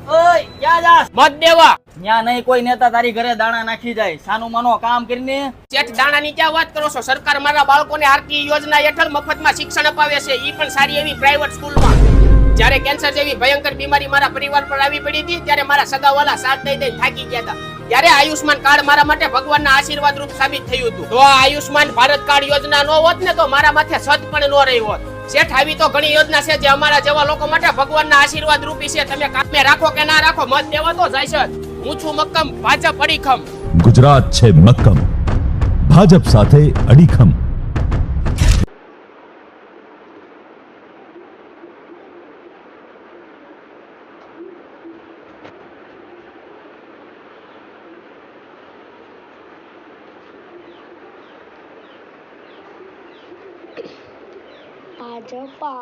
ઓય ક્યાં જાસ? મત દેવા. ન્યા નહીં કોઈ નેતા તારી ઘરે દાણા નાખી જાય. સાનું માનો કામ કરીને શેઠ દાણાની ક્યાં વાત કરો છો? સરકાર મારા બાળકોને આરતી યોજના હેઠળ મફતમાં શિક્ષણ અપાવે છે, ઈ પણ સારી એવી પ્રાઇવેટ સ્કૂલમાં. જ્યારે કેન્સર જેવી ભયંકર બીમારી મારા પરિવાર પર આવી પડી હતી, ત્યારે મારા સગાવાલા સાથ દઈ દઈ થાકી ગયા હતા. ત્યારે આયુષ્માન કાર્ડ મારા માટે ભગવાનના આશીર્વાદ રૂપ સાબિત થયું હતું. તો આ આયુષ્માન ભારત કાર્ડ યોજના નો હોત ને તો મારા માથે સત પણ નો રહી હોત. શેઠ આવી તો ઘણી યોજના છે જે અમારા જેવા લોકો માટે ભગવાનના આશીર્વાદ રૂપી છે. તમે કામે રાખો કે ના રાખો, મત દેવા તો જાય છે. હું છું મક્કમ, ભાજપ અડીખમ. ગુજરાત છે મક્કમ, ભાજપ સાથે અડીખમ. भाजपा